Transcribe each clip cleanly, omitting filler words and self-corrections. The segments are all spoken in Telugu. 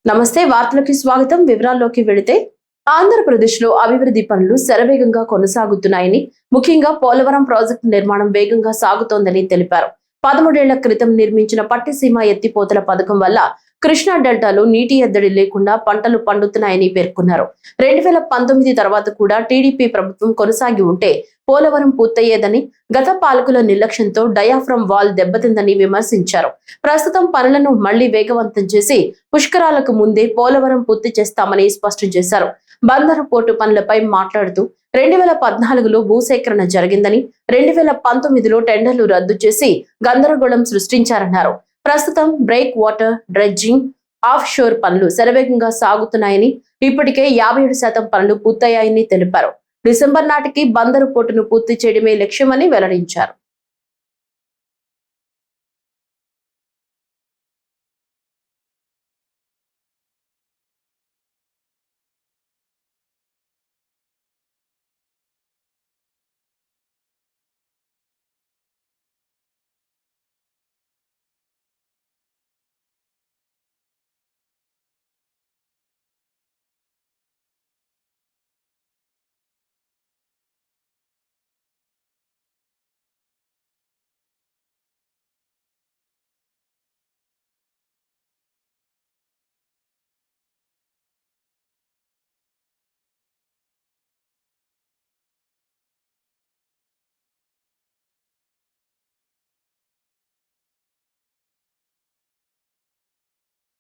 నమస్తే వార్తలకు స్వాగతం. వివరాల్లోకి వెళితే ఆంధ్రప్రదేశ్లో అభివృద్ధి పనులు శరవేగంగా కొనసాగుతున్నాయని, ముఖ్యంగా పోలవరం ప్రాజెక్టు నిర్మాణం వేగంగా సాగుతోందని తెలిపారు. 13 ఏళ్ల క్రితం నిర్మించిన పట్టిసీమ ఎత్తిపోతల పథకం వల్ల కృష్ణా డెల్టాలో నీటి ఎద్దడి లేకుండా పంటలు పండుతున్నాయని పేర్కొన్నారు. 2019 తర్వాత కూడా టీడీపీ ప్రభుత్వం కొనసాగి ఉంటే పోలవరం పూర్తయ్యేదని, గత పాలకుల నిర్లక్ష్యంతో డయాఫ్రమ్ వాల్ దెబ్బతిందని విమర్శించారు. ప్రస్తుతం పనులను మళ్లీ వేగవంతం చేసి పుష్కరాలకు ముందే పోలవరం పూర్తి చేస్తామని స్పష్టం చేశారు. బందరు పోర్టు పనులపై మాట్లాడుతూ 2014లో భూసేకరణ జరిగిందని, 2019లో టెండర్లు రద్దు చేసి గందరగోళం సృష్టించారన్నారు. ప్రస్తుతం బ్రేక్ వాటర్, డ్రెడ్జింగ్, ఆఫ్ షోర్ పనులు శరవేగంగా సాగుతున్నాయని, ఇప్పటికే 57% పనులు పూర్తయ్యాయని తెలిపారు. డిసెంబర్ నాటికి బందరు పోర్టును పూర్తి చేయడమే లక్ష్యమని వెల్లడించారు.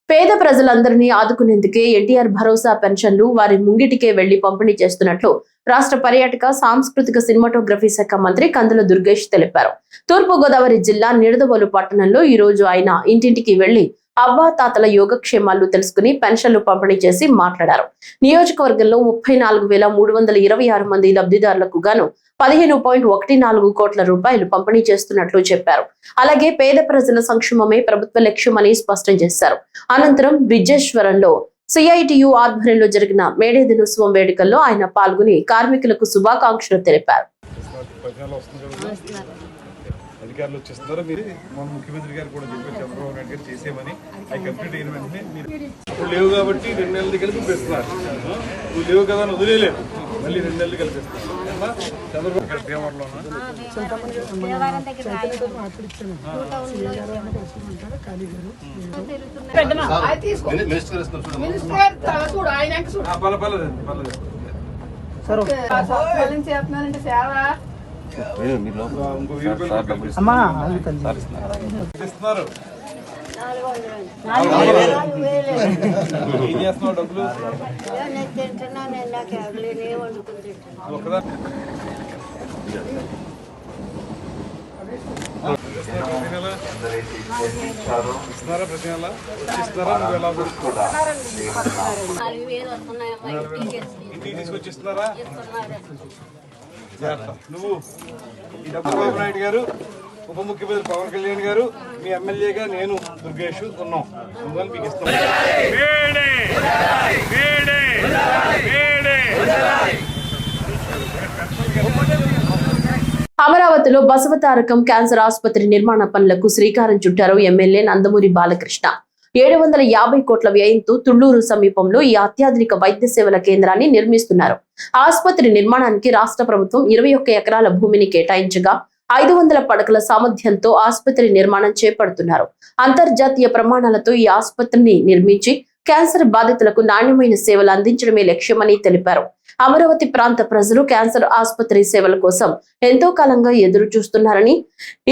పేద ప్రజలందరినీ ఆదుకునేందుకే ఎన్టీఆర్ భరోసా పెన్షన్లు వారి ముంగిటికే వెళ్లి పంపిణీ చేస్తున్నట్లు రాష్ట్ర పర్యాటక, సాంస్కృతిక, సినిమాటోగ్రఫీ శాఖ మంత్రి కందుల దుర్గేష్ తెలిపారు. తూర్పు గోదావరి జిల్లా నిడదవోలు పట్టణంలో ఈ రోజు ఆయన ఇంటింటికి వెళ్లి అవ్వాతాతల యోగక్షేమాలు తెలుసుకుని పెన్షన్లు పంపిణీ చేసి మాట్లాడారు. నియోజకవర్గంలో 34,326 మంది లబ్ధిదారులకు గాను 15.14 కోట్ల రూపాయలు పంపిణీ చేస్తున్నట్లు చెప్పారు. అలాగే పేద ప్రజల సంక్షేమమే ప్రభుత్వ లక్ష్యమని స్పష్టం చేశారు. అనంతరం విజేశ్వరంలో సిఐటియు ఆధ్వర్యంలో జరిగిన మేడే దినోత్సవం వేడుకల్లో ఆయన పాల్గొని కార్మికులకు శుభాకాంక్షలు తెలిపారు. అధికారులు వచ్చేస్తున్నారో మీరు మన ముఖ్యమంత్రి గారు కూడా చెప్పారు, చంద్రబాబు నాయుడు గారు చేసేమని. అవి కంప్లీట్ అయిన వెంటనే మీరు ఇప్పుడు లేవు కాబట్టి 2 నెలలు కలిపిస్తున్నారు. నువ్వు లేవు కదా అని వదిలేదు, మళ్ళీ 2 నెలలు కలిపిస్తున్నారు. చంద్రబాబు ఇక్కడ భీమవరంలోనా ఇస్తున్నారు. ఏం చేస్తున్నావు డబ్బులు? ఇస్తున్నారా ప్రతి నెల? ఇస్తున్నారా? నువ్వు ఎలా ఇంటికి తీసుకొచ్చిస్తున్నారా? నువ్వు ఈ చంద్రబాబు నాయుడు గారు, ఉప ముఖ్యమంత్రి పవన్ కళ్యాణ్ గారు, మీ ఎమ్మెల్యేగా నేను దుర్గేష్ ఉన్నాం. అందువల్ల మీకు ఇస్తాం. అమరావతిలో బసవతారకం క్యాన్సర్ ఆసుపత్రి నిర్మాణ పనులకు శ్రీకారం చుట్టారు ఎమ్మెల్యే నందమూరి బాలకృష్ణ. 750 కోట్ల వ్యయంతో తుళ్లూరు సమీపంలో ఈ అత్యాధునిక వైద్య సేవల కేంద్రాన్ని నిర్మిస్తున్నారు. ఆసుపత్రి నిర్మాణానికి రాష్ట్ర ప్రభుత్వం 21 ఎకరాల భూమిని కేటాయించగా 500 పడకల సామర్థ్యంతో ఆసుపత్రి నిర్మాణం చేపడుతున్నారు. అంతర్జాతీయ ప్రమాణాలతో ఈ ఆసుపత్రిని నిర్మించి క్యాన్సర్ బాధితులకు నాణ్యమైన సేవలు అందించడమే లక్ష్యమని తెలిపారు. అమరావతి ప్రాంత ప్రజలు క్యాన్సర్ ఆసుపత్రి సేవల కోసం ఎంతో కాలంగా ఎదురు చూస్తున్నారని,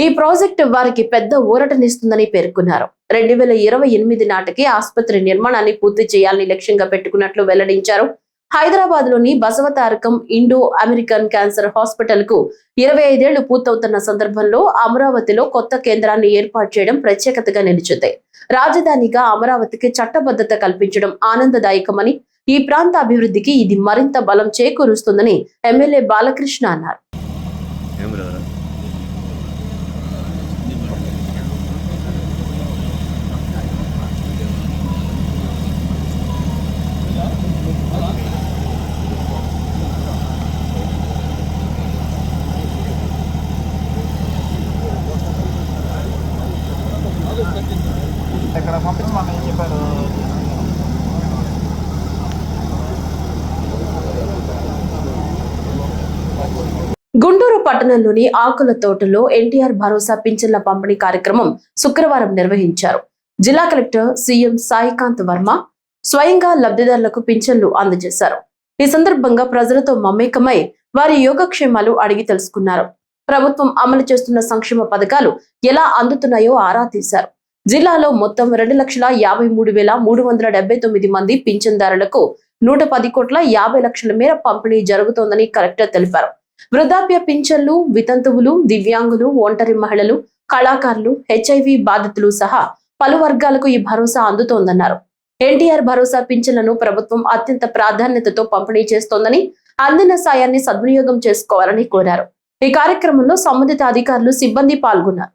ఈ ప్రాజెక్టు వారికి పెద్ద ఊరటనిస్తుందని పేర్కొన్నారు. 2028 నాటికి ఆసుపత్రి నిర్మాణాన్ని పూర్తి చేయాలని లక్ష్యంగా పెట్టుకున్నట్లు వెల్లడించారు. హైదరాబాద్ లోని Basavatarakam Indo American cancer hospital కు 25 ఏళ్లు పూర్తవుతున్న సందర్భంలో అమరావతిలో కొత్త కేంద్రాన్ని ఏర్పాటు చేయడం ప్రత్యేకతగా నిలిచింది. రాజధానిగా అమరావతికి చట్టబద్ధత కల్పించడం ఆనందదాయకమని, ఈ ప్రాంత అభివృద్ధికి ఇది మరింత బలం చేకూరుస్తుందని ఎమ్మెల్యే బాలకృష్ణ అన్నారు. ఇక్కడ పంపించమని చెప్పారు. గుంటూరు పట్టణంలోని ఆకుల తోటలో ఎన్టీఆర్ భరోసా పింఛన్ల పంపిణీ కార్యక్రమం శుక్రవారం నిర్వహించారు. జిల్లా కలెక్టర్ సీఎం సాయికాంత్ వర్మ స్వయంగా లబ్ధిదారులకు పింఛన్లు అందజేశారు. ఈ సందర్భంగా ప్రజలతో మమేకమై వారి యోగక్షేమాలు అడిగి తెలుసుకున్నారు. ప్రభుత్వం అమలు చేస్తున్న సంక్షేమ పథకాలు ఎలా అందుతున్నాయో ఆరా తీశారు. జిల్లాలో మొత్తం 2,53,379 మంది పింఛన్దారులకు 110,50,00,000 మేర పంపిణీ జరుగుతోందని కలెక్టర్ తెలిపారు. వృద్ధాప్య పింఛన్లు, వితంతువులు, దివ్యాంగులు, ఒంటరి మహిళలు, కళాకారులు, హెచ్ఐవి బాధితులు సహా పలు వర్గాలకు ఈ భరోసా అందుతోందన్నారు. ఎన్టీఆర్ భరోసా పింఛన్లను ప్రభుత్వం అత్యంత ప్రాధాన్యతతో పంపిణీ చేస్తోందని, అందిన సాయాన్ని సద్వినియోగం చేసుకోవాలని కోరారు. ఈ కార్యక్రమంలో సంబంధిత అధికారులు, సిబ్బంది పాల్గొన్నారు.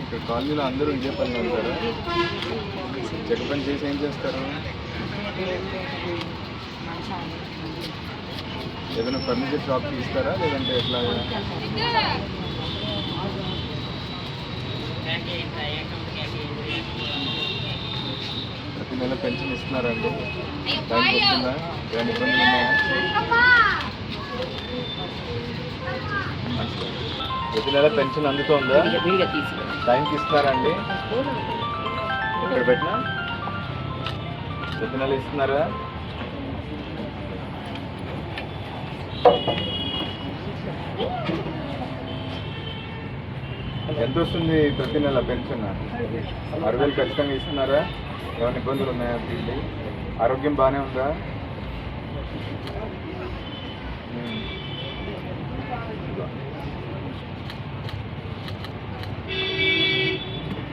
ఇక్కడ కాలనీలో అందరూ ఇదే పని ఉంటారు. చెక్క పని చేసి ఏం చేస్తారు? ఏదైనా ఫర్నిచర్ షాప్ తీస్తారా లేదంటే ఎట్లాగా? ప్రతి నెల పెన్షన్ ఇస్తున్నారా అండి? టైంకి వస్తుందా? ఏమైనా ఇబ్బందులు ఉన్నాయా? ప్రతి నెల పెన్షన్ అందుతుందా? టైంకి ఇస్తున్నారా అండి? ఇక్కడ పెట్టినా ప్రతి నెల ఇస్తున్నారా? ఎంత వస్తుంది ప్రతి నెల పెన్షన్? 6,000 ఖచ్చితంగా ఇస్తున్నారా? ఏమైనా ఇబ్బందులు ఉన్నాయా? ఆరోగ్యం బాగానే ఉందా?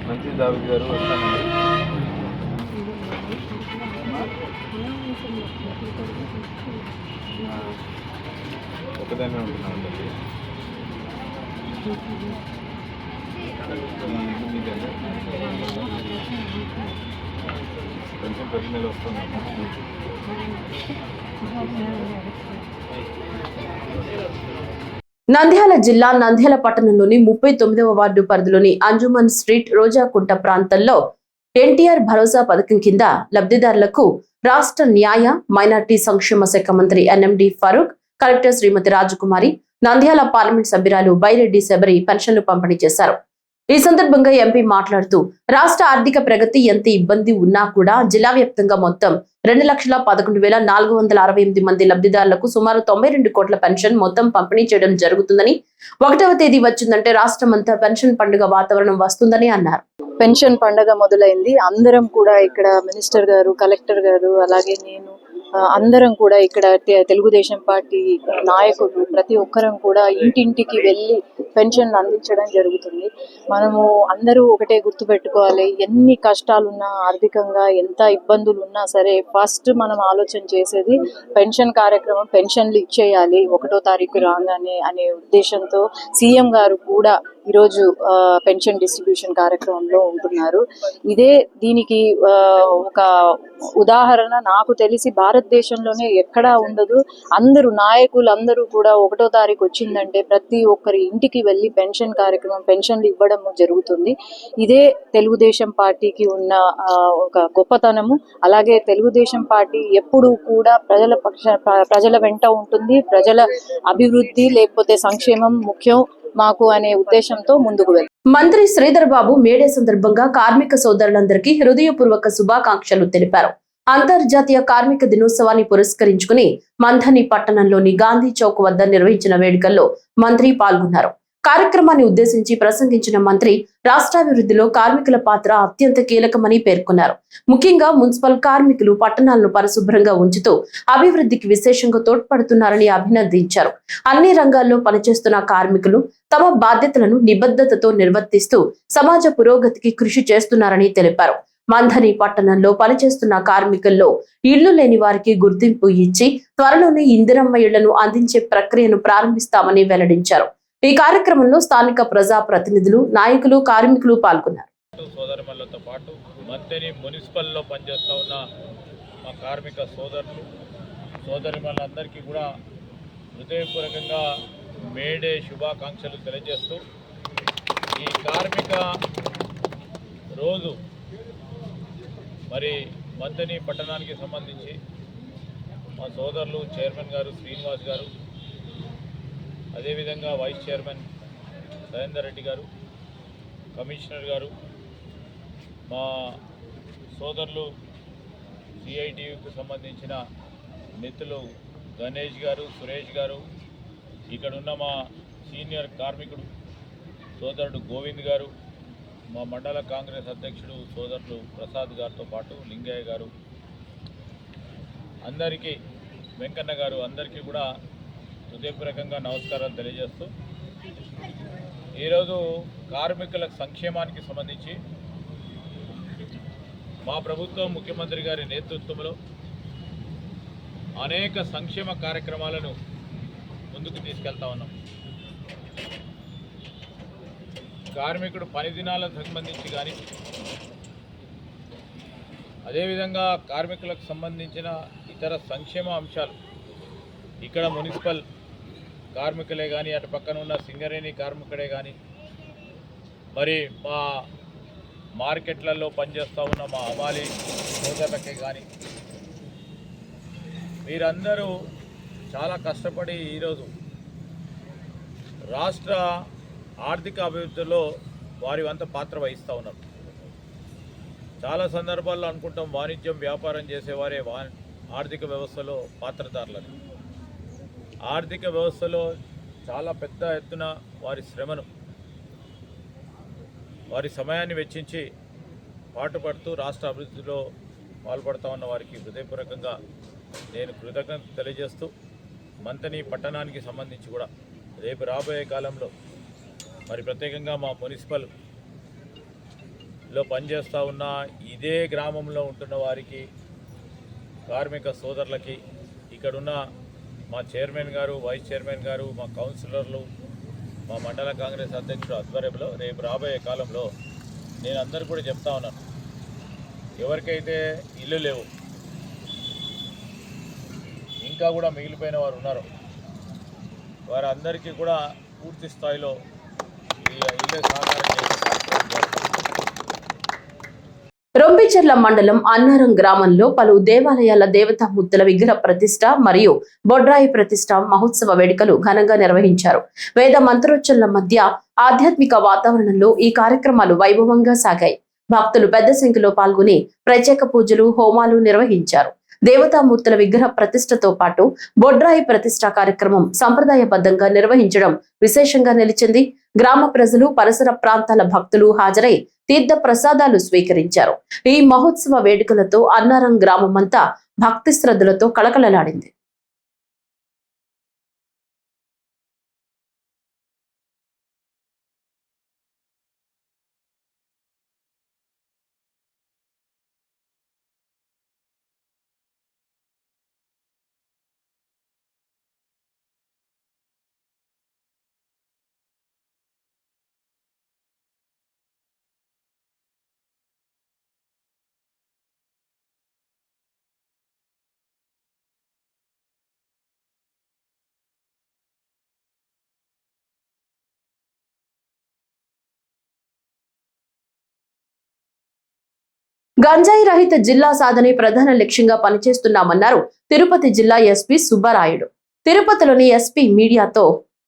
మంచి దావిద్ గారు వస్తానండి. ఒకదాన్ని ఉంటున్నాను. కొంచెం ప్రతి నెల వస్తుంది. నంద్యాల జిల్లా నంద్యాల పట్టణంలోని 39వ వార్డు పరిధిలోని అంజుమన్ స్ట్రీట్, రోజాకుంట ప్రాంతంలో ఎన్టీఆర్ భరోసా పథకం కింద లబ్ధిదారులకు రాష్ట్ర న్యాయ, మైనార్టీ సంక్షేమ శాఖ మంత్రి ఎన్ఎండి ఫరూక్, కలెక్టర్ శ్రీమతి రాజకుమారి, నంద్యాల పార్లమెంట్ సభ్యురాలు బైరెడ్డి శబరి పెన్షన్లు పంపిణీ చేశారు. ఈ సందర్భంగా ఎంపీ మాట్లాడుతూ, రాష్ట్ర ఆర్థిక ప్రగతి ఎంత ఇబ్బంది ఉన్నా కూడా జిల్లా వ్యాప్తంగా మొత్తం 2,11,468 మంది లబ్ధిదారులకు సుమారు 92 కోట్ల పెన్షన్ మొత్తం పంపిణీ చేయడం జరుగుతుందని, 1వ తేదీ వచ్చిందంటే రాష్ట్రమంతా పెన్షన్ పండుగ వాతావరణం వస్తుందని అన్నారు. పెన్షన్ పండుగ మొదలైంది. అందరం కూడా ఇక్కడ మినిస్టర్ గారు, కలెక్టర్ గారు, అలాగే నేను అందరం కూడా ఇక్కడ తెలుగుదేశం పార్టీ నాయకులు ప్రతి ఒక్కరం కూడా ఇంటింటికి వెళ్ళి పెన్షన్ అందించడం జరుగుతుంది. మనము అందరూ ఒకటే గుర్తుపెట్టుకోవాలి, ఎన్ని కష్టాలున్నా, ఆర్థికంగా ఎంత ఇబ్బందులు ఉన్నా సరే ఫస్ట్ మనం ఆలోచన చేసేది పెన్షన్ కార్యక్రమం, పెన్షన్లు ఇచ్చేయాలి 1వ తారీఖు రాగానే అనే ఉద్దేశంతో సీఎం గారు కూడా ఈరోజు పెన్షన్ డిస్ట్రిబ్యూషన్ కార్యక్రమంలో ఉంటున్నారు. దీనికి ఒక ఉదాహరణ నాకు తెలిసి భారతదేశంలోనే ఎక్కడా ఉండదు. అందరూ నాయకులు అందరూ కూడా 1వ తారీఖు వచ్చిందంటే ప్రతి ఒక్కరి ఇంటికి వెళ్ళి పెన్షన్ కార్యక్రమం, పెన్షన్లు ఇవ్వడం జరుగుతుంది. ఇదే తెలుగుదేశం పార్టీకి ఉన్న ఒక గొప్పతనము. అలాగే తెలుగుదేశం పార్టీ ఎప్పుడూ కూడా ప్రజల వెంట ఉంటుంది. ప్రజల అభివృద్ధి లేకపోతే సంక్షేమం ముఖ్యం మాకు అనే ఉద్దేశంతో ముందుకు వెళ్తాం. మంత్రి శ్రీధర్ బాబు మేడే సందర్భంగా కార్మిక సోదరులందరికీ హృదయపూర్వక శుభాకాంక్షలు తెలిపారు. అంతర్జాతీయ కార్మిక దినోత్సవాన్ని పురస్కరించుకుని మంథని పట్టణంలోని గాంధీ చౌక్ వద్ద నిర్వహించిన వేడుకల్లో మంత్రి పాల్గొన్నారు. కార్యక్రమాన్ని ఉద్దేశించి ప్రసంగించిన మంత్రి, రాష్ట్రాభివృద్ధిలో కార్మికుల పాత్ర అత్యంత కీలకమని పేర్కొన్నారు. ముఖ్యంగా మున్సిపల్ కార్మికులు పట్టణాలను పరిశుభ్రంగా ఉంచుతూ అభివృద్ధికి విశేషంగా తోడ్పడుతున్నారని అభినందించారు. అన్ని రంగాల్లో పనిచేస్తున్న కార్మికులు తమ బాధ్యతలను నిబద్ధతతో నిర్వర్తిస్తూ సమాజ పురోగతికి కృషి చేస్తున్నారని తెలిపారు. మంథని పట్టణంలో పనిచేస్తున్న కార్మికుల్లో ఇళ్లు లేని వారికి గుర్తింపు ఇచ్చి త్వరలోనే ఇందిరమ్మ ఇళ్లను అందించే ప్రక్రియను ప్రారంభిస్తామని వెల్లడించారు. ఈ కార్యక్రమంలో స్థానిక ప్రజా ప్రతినిధులు, నాయకులు, కార్మికులు పాల్గొన్నారు. సోదరులతో పాటు మంత్రి మున్సిపల్లో పనిచేస్తూ ఉన్న మా కార్మిక సోదరులు, సోదరిమణులందరికీ కూడా హృదయపూర్వకంగా మేడే శుభాకాంక్షలు తెలియజేస్తూ ఈ కార్మిక రోజు మరి మంతని పట్టణానికి సంబంధించి మా సోదరులు చైర్మన్ గారు శ్రీనివాస్ గారు, అదేవిధంగా వైస్ చైర్మన్ సరేందర్ రెడ్డి గారు, కమిషనర్ గారు, మా సోదరులు సిఐటియుకి సంబంధించిన మిత్రులు గణేష్ గారు, సురేష్ గారు, ఇక్కడున్న మా సీనియర్ కార్మికుడు సోదరుడు గోవింద్ గారు, మా మండల కాంగ్రెస్ అధ్యక్షుడు సోదరులు ప్రసాద్ గారితో పాటు లింగయ్య గారు, అందరికీ వెంకన్న గారు, అందరికీ కూడా హృదయపూర్వకంగా నమస్కారాలు తెలియజేస్తూ ఈరోజు కార్మికుల సంక్షేమానికి సంబంధించి మా ప్రభుత్వం ముఖ్యమంత్రి గారి నేతృత్వంలో అనేక సంక్షేమ కార్యక్రమాలను ముందుకు తీసుకెళ్తా ఉన్నాం. కార్మికుడు పని దినాలకు సంబంధించి కానీ, అదేవిధంగా కార్మికులకు సంబంధించిన ఇతర సంక్షేమ అంశాలు ఇక్కడ మున్సిపల్ కార్మికులే కానీ, అటు పక్కన ఉన్న సింగరేణి కార్మికుడే కానీ, మరి మా మార్కెట్లలో పనిచేస్తూ ఉన్న మా హమాలి సోదరులకే కానీ, మీరందరూ చాలా కష్టపడి ఈరోజు రాష్ట్ర ఆర్థిక అభివృద్ధిలో వారి వంత పాత్ర వహిస్తూ ఉన్నారు. చాలా సందర్భాల్లో అనుకుంటాం వాణిజ్యం వ్యాపారం చేసేవారే ఆర్థిక వ్యవస్థలో పాత్రదారులని. ఆర్థిక వ్యవస్థలో చాలా పెద్ద ఎత్తున వారి శ్రమను, వారి సమయాన్ని వెచ్చించి పాటుపడుతూ రాష్ట్ర అభివృద్ధిలో పాల్పడుతూ ఉన్న వారికి హృదయపూర్వకంగా నేను కృతజ్ఞత తెలియజేస్తూ, మంతని పట్టణానికి సంబంధించి కూడా రేపు రాబోయే కాలంలో మరి ప్రత్యేకంగా మా మున్సిపల్లో పనిచేస్తూ ఉన్న ఇదే గ్రామంలో ఉంటున్న వారికి, కార్మిక సోదరులకి, ఇక్కడున్న మా చైర్మన్ గారు, వైస్ చైర్మన్ గారు, మా కౌన్సిలర్లు, మా మండల కాంగ్రెస్ అధ్యక్షుడు ఆధ్వర్యంలో రేపు రాబోయే కాలంలో నేను అందరూ కూడా చెప్తా ఉన్నాను, ఎవరికైతే ఇల్లు లేవు, ఇంకా కూడా మిగిలిపోయిన వారు ఉన్నారు, వారందరికీ కూడా పూర్తి స్థాయిలో ఈ ఇల్లు సహకారం చేసే రొంపిచెర్ల మండలం అన్నారం గ్రామంలో పలు దేవాలయాల దేవతామూర్తుల విగ్రహ ప్రతిష్ట మరియు బొడ్రాయి ప్రతిష్ట మహోత్సవ వేడుకలు ఘనంగా నిర్వహించారు. వేద మంత్రోచ్చరణల మధ్య ఆధ్యాత్మిక వాతావరణంలో ఈ కార్యక్రమాలు వైభవంగా సాగాయి. భక్తులు పెద్ద సంఖ్యలో పాల్గొని ప్రత్యేక పూజలు, హోమాలు నిర్వహించారు. దేవతామూర్తుల విగ్రహ ప్రతిష్టతో పాటు బొడ్రాయి ప్రతిష్ట కార్యక్రమం సంప్రదాయబద్ధంగా నిర్వహించడం విశేషంగా నిలిచింది. గ్రామ ప్రజలు, పరిసర ప్రాంతాల భక్తులు హాజరై తీర్థ ప్రసాదాలు స్వీకరించారు. ఈ మహోత్సవ వేడుకలతో అన్నారం గ్రామమంతా భక్తి శ్రద్ధలతో కళకళలాడింది. గంజాయి రహిత జిల్లా సాధనే ప్రధాన లక్ష్యంగా పనిచేస్తున్నామన్నారు తిరుపతి జిల్లా ఎస్పీ సుబ్బరాయుడు. తిరుపతిలోని ఎస్పీ మీడియాతో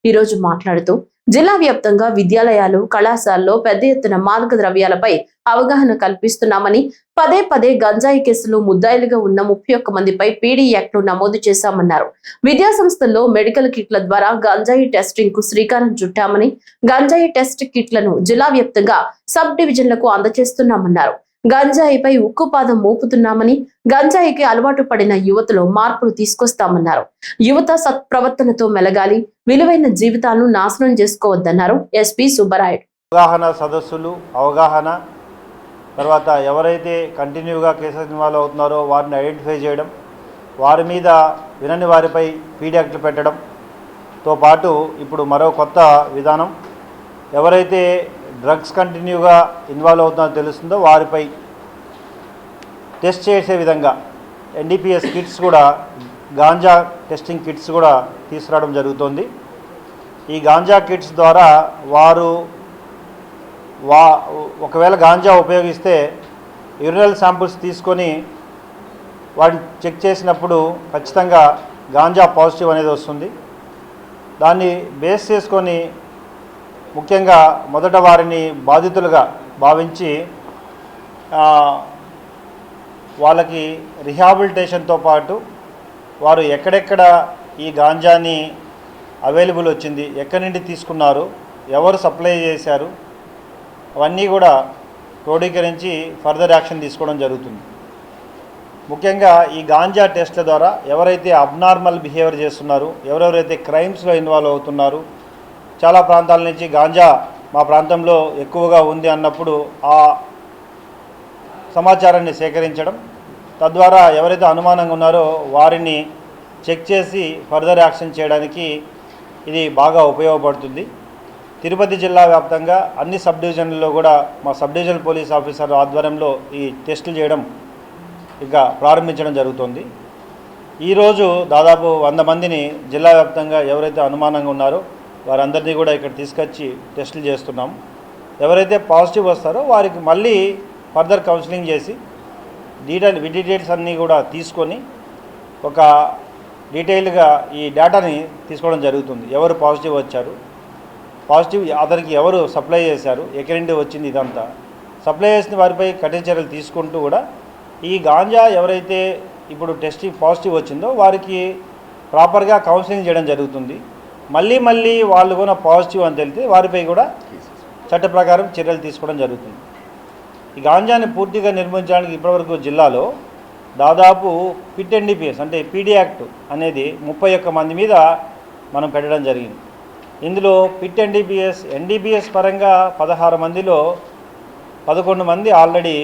ఈరోజు మాట్లాడుతూ జిల్లా వ్యాప్తంగా విద్యాలయాలు, కళాశాలలో పెద్ద ఎత్తున మాదక ద్రవ్యాలపై అవగాహన కల్పిస్తున్నామని, పదే పదే గంజాయి కేసులో ముద్దాయిలుగా ఉన్న 31 మందిపై పీడీ యాక్ట్ నమోదు చేశామన్నారు. విద్యా సంస్థల్లో మెడికల్ కిట్ల ద్వారా గంజాయి టెస్టింగ్ కు శ్రీకారం చుట్టామని, గంజాయి టెస్ట్ కిట్లను జిల్లా వ్యాప్తంగా సబ్ డివిజన్లకు అందజేస్తున్నామన్నారు. గంజాయిపై ఉక్కుపాదం మోపుతున్నామని, గంజాయికి అలవాటు పడిన యువతలో మార్పులు తీసుకొస్తామన్నారు. యువత సత్ప్రవర్తనతో మెలగాలి, విలువైన జీవితాలను నాశనం చేసుకోవద్దన్నారు ఎస్పీ సుబ్బరాయుడు. అవగాహన సదస్సులు, అవగాహన తర్వాత ఎవరైతే కంటిన్యూగా కేసెస్ ఇన్వాల్వ్ అవుతున్నారో వారిని ఐడెంటిఫై చేయడం, వారి మీద వినని వారిపై పీడీ యాక్ట్లు పెట్టడంతో పాటు ఇప్పుడు మరో కొత్త విధానం, ఎవరైతే డ్రగ్స్ కంటిన్యూగా ఇన్వాల్వ్ అవుతుందో తెలుస్తుందో వారిపై టెస్ట్ చేసే విధంగా ఎన్డీపీఎస్ కిట్స్ కూడా గాంజా టెస్టింగ్ కిట్స్ కూడా తీసుకురావడం జరుగుతుంది. ఈ గాంజా కిట్స్ ద్వారా వారు ఒకవేళ గాంజా ఉపయోగిస్తే యూరినల్ శాంపుల్స్ తీసుకొని వాటిని చెక్ చేసినప్పుడు ఖచ్చితంగా గాంజా పాజిటివ్ అనేది వస్తుంది. దాన్ని బేస్ చేసుకొని ముఖ్యంగా మొదట వారిని బాధితులుగా భావించి వాళ్ళకి రిహాబిలిటేషన్తో పాటు వారు ఎక్కడెక్కడ ఈ గాంజాని అవైలబుల్ వచ్చింది, ఎక్కడి నుండి తీసుకున్నారు, ఎవరు సప్లై చేశారు, అవన్నీ కూడా క్రోడీకరించి ఫర్దర్ యాక్షన్ తీసుకోవడం జరుగుతుంది. ముఖ్యంగా ఈ గాంజా టెస్ట్ల ద్వారా ఎవరైతే అబ్నార్మల్ బిహేవియర్ చేస్తున్నారు, ఎవరెవరైతే క్రైమ్స్లో ఇన్వాల్వ్ అవుతున్నారు, చాలా ప్రాంతాల నుంచి గాంజా మా ప్రాంతంలో ఎక్కువగా ఉంది అన్నప్పుడు ఆ సమాచారాన్ని సేకరించడం, తద్వారా ఎవరైతే అనుమానంగా ఉన్నారో వారిని చెక్ చేసి ఫర్దర్ యాక్షన్ చేయడానికి ఇది బాగా ఉపయోగపడుతుంది. తిరుపతి జిల్లా వ్యాప్తంగా అన్ని సబ్ డివిజన్లలో కూడా మా సబ్ డివిజనల్ పోలీస్ ఆఫీసర్ ఆధ్వర్యంలో ఈ టెస్టులు చేయడం ఇంకా ప్రారంభించడం జరుగుతుంది. ఈరోజు దాదాపు 100 మందిని జిల్లా వ్యాప్తంగా ఎవరైతే అనుమానంగా ఉన్నారో వారందరినీ కూడా ఇక్కడ తీసుకొచ్చి టెస్టులు చేస్తున్నాం. ఎవరైతే పాజిటివ్ వస్తారో వారికి మళ్ళీ ఫర్దర్ కౌన్సిలింగ్ చేసి డీటెయిల్స్ అన్నీ కూడా తీసుకొని ఒక డీటెయిల్గా ఈ డేటాని తీసుకోవడం జరుగుతుంది. ఎవరు పాజిటివ్ వచ్చారు, పాజిటివ్ అతనికి ఎవరు సప్లై చేశారు, ఎక్కడి నుండి వచ్చింది, ఇదంతా సప్లై చేసిన వారిపై కఠిన చర్యలు తీసుకుంటూ కూడా ఈ గాంజా ఎవరైతే ఇప్పుడు టెస్టింగ్ పాజిటివ్ వచ్చిందో వారికి ప్రాపర్గా కౌన్సిలింగ్ చేయడం జరుగుతుంది. మళ్ళీ వాళ్ళు కూడా పాజిటివ్ అని తెలితే వారిపై కూడా చట్ట ప్రకారం చర్యలు తీసుకోవడం జరుగుతుంది. ఈ గాంజాని పూర్తిగా నిర్మించడానికి ఇప్పటివరకు జిల్లాలో దాదాపు పిట్ ఎన్డీపీఎస్ అంటే పీడీ యాక్ట్ అనేది 31 మంది మీద మనం పెట్టడం జరిగింది. ఇందులో పిట్ ఎన్డీపీఎస్ పరంగా 16 మందిలో 11 మంది ఆల్రెడీ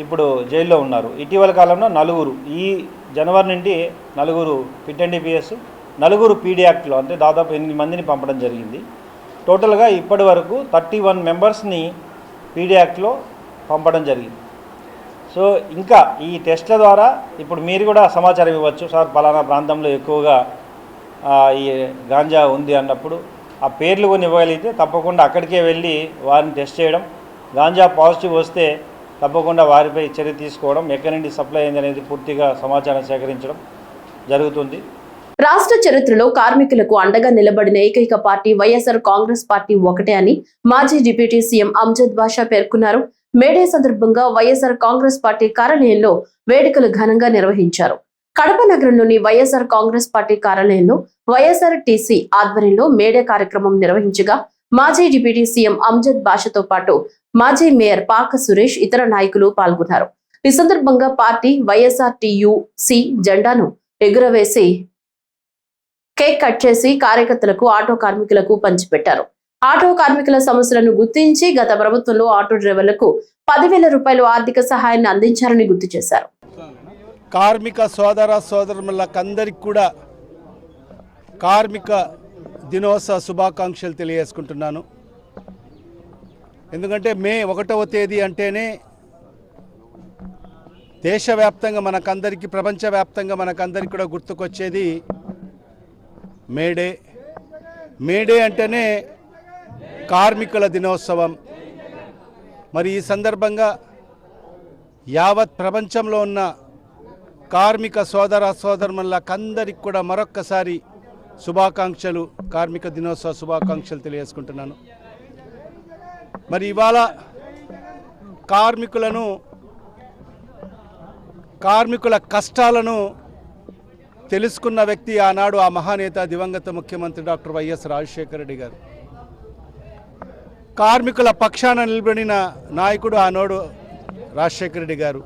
ఇప్పుడు జైల్లో ఉన్నారు. ఇటీవల కాలంలో 4, ఈ జనవరి నుండి 4 పిట్ ఎన్డీపీఎస్, 4 పీడీ యాక్ట్లో అంటే దాదాపు 8 మందిని పంపడం జరిగింది. టోటల్గా ఇప్పటి వరకు 31 మెంబర్స్ని పీడీ యాక్ట్లో పంపడం జరిగింది. సో ఇంకా ఈ టెస్ట్ల ద్వారా ఇప్పుడు మీరు కూడా సమాచారం ఇవ్వచ్చు, సార్ పలానా ప్రాంతంలో ఎక్కువగా ఈ గాంజా ఉంది అన్నప్పుడు ఆ పేర్లు కొన్ని ఇవ్వగలిగితే తప్పకుండా అక్కడికే వెళ్ళి వారిని టెస్ట్ చేయడం, గాంజా పాజిటివ్ వస్తే తప్పకుండా వారిపై చర్య తీసుకోవడం, ఎక్కడి నుండి సప్లై అయింది అనేది పూర్తిగా సమాచారం సేకరించడం జరుగుతుంది. రాష్ట్ర చరిత్రలో కార్మికులకు అండగా నిలబడిన ఏకైక పార్టీ వైఎస్ఆర్ కాంగ్రెస్ పార్టీ ఒకటే అని మాజీ డిప్యూటీ సీఎం అమ్జద్ బాషా పేర్కొన్నారు. మేడే సందర్భంగా వైఎస్ఆర్ కాంగ్రెస్ పార్టీ కార్యాలయంలో వేడుకలు ఘనంగా నిర్వహించారు. కడప నగరంలోని వైఎస్ఆర్ కాంగ్రెస్ పార్టీ కార్యాలయంలో వైఎస్ఆర్ టీసీ ఆధ్వర్యంలో మేడే కార్యక్రమం నిర్వహించగా మాజీ డిప్యూటీ సీఎం అమ్జద్ బాషాతో పాటు మాజీ మేయర్ పాక సురేష్ ఇతర నాయకులు పాల్గొన్నారు. ఈ సందర్భంగా పార్టీ వైఎస్ఆర్ టీయూసీ జెండాను ఎగురవేసి కేక్ కట్ చేసి కార్యకర్తలకు, ఆటో కార్మికులకు పంచిపెట్టారు. ఆటో కార్మికుల సమస్యలను గుర్తించి గత ప్రభుత్వంలో ఆటో డ్రైవర్లకు 10,000 రూపాయలు ఆర్థిక సహాయాన్ని అందించారని గుర్తు చేశారు. కార్మిక సోదరులందరికీ కూడా కార్మిక దినోత్సవ శుభాకాంక్షలు తెలియజేసుకుంటున్నాను. ఎందుకంటే మే 1వ తేదీ అంటేనే దేశవ్యాప్తంగా మనకందరికీ, ప్రపంచవ్యాప్తంగా మనకందరికీ కూడా గుర్తుకొచ్చేది మేడే అంటేనే కార్మికుల దినోత్సవం. మరి ఈ సందర్భంగా యావత్ ప్రపంచంలో ఉన్న కార్మిక సోదరులందరికీ కూడా మరొక్కసారి శుభాకాంక్షలు, కార్మిక దినోత్సవ శుభాకాంక్షలు తెలియజేసుకుంటున్నాను. మరి ఇవాళ కార్మికుల కష్టాలను తెలుసుకున్న వ్యక్తి ఆనాడు ఆ మహానేత దివంగత ముఖ్యమంత్రి డాక్టర్ వైఎస్ రాజశేఖర రెడ్డి గారు. కార్మికుల పక్షాన నిలబడిన నాయకుడు ఆనాడు రాజశేఖర రెడ్డి గారు.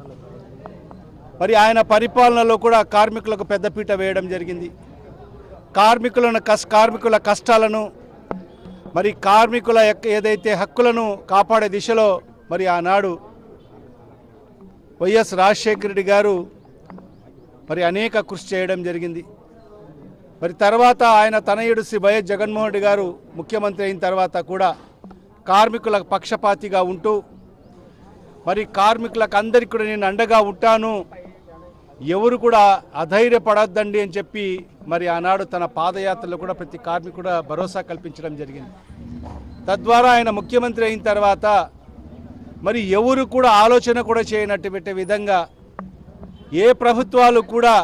మరి ఆయన పరిపాలనలో కూడా కార్మికులకు పెద్దపీట వేయడం జరిగింది. కార్మికుల కష్టాలను, మరి కార్మికుల ఏదైతే హక్కులను కాపాడే దిశలో మరి ఆనాడు వైఎస్ రాజశేఖర రెడ్డి గారు మరి అనేక కృషి చేయడం జరిగింది. మరి తర్వాత ఆయన తనయుడు శ్రీ వైఎస్ జగన్మోహన్ రెడ్డి గారు ముఖ్యమంత్రి అయిన తర్వాత కూడా కార్మికుల పక్షపాతిగా ఉంటూ మరి కార్మికులకు అందరికీ కూడా నేను అండగా ఉంటాను, ఎవరు కూడా అధైర్యపడొద్దండి అని చెప్పి మరి ఆనాడు తన పాదయాత్రలో కూడా ప్రతి కార్మికుడు భరోసా కల్పించడం జరిగింది. తద్వారా ఆయన ముఖ్యమంత్రి అయిన తర్వాత మరి ఎవరు కూడా ఆలోచన కూడా చేయనటువంటి విధంగా ఏ ప్రభుత్వాలు కూడా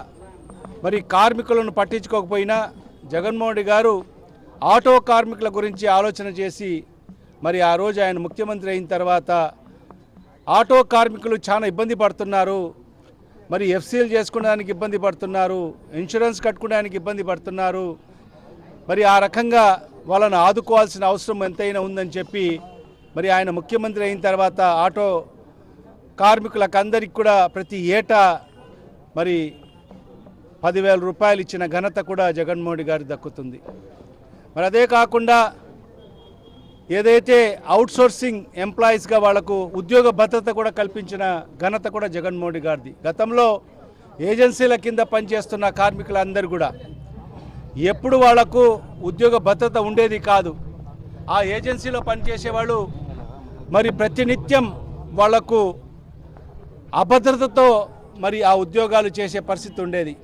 మరి కార్మికులను పట్టించుకోకపోయినా జగన్మోహన్ రెడ్డి గారు ఆటో కార్మికుల గురించి ఆలోచన చేసి మరి ఆ రోజు ఆయన ముఖ్యమంత్రి అయిన తర్వాత ఆటో కార్మికులు చాలా ఇబ్బంది పడుతున్నారు, మరి ఎఫ్సీలు చేసుకోవడానికి ఇబ్బంది పడుతున్నారు, ఇన్సూరెన్స్ కట్టుకోవడానికి ఇబ్బంది పడుతున్నారు, మరి ఆ రకంగా వాళ్ళను ఆదుకోవాల్సిన అవసరం ఎంతైనా ఉందని చెప్పి మరి ఆయన ముఖ్యమంత్రి అయిన తర్వాత ఆటో కార్మికులకు అందరికి కూడా ప్రతి ఏటా మరి 10,000 రూపాయలు ఇచ్చిన ఘనత కూడా జగన్మోహన్ రెడ్డి గారికి దక్కుతుంది. మరి అదే కాకుండా ఏదైతే అవుట్సోర్సింగ్ ఎంప్లాయీస్గా వాళ్లకు ఉద్యోగ భద్రత కూడా కల్పించిన ఘనత కూడా జగన్మోహన్ రెడ్డి గారిది. గతంలో ఏజెన్సీల కింద పనిచేస్తున్న కార్మికులందరూ కూడా ఎప్పుడు వాళ్లకు ఉద్యోగ భద్రత ఉండేది కాదు. ఆ ఏజెన్సీలో పనిచేసేవాళ్ళు మరి ప్రతినిత్యం వాళ్లకు అభద్రతతో మరి ఆ ఉద్యోగాలు చేసే పరిస్థితి ఉండేది.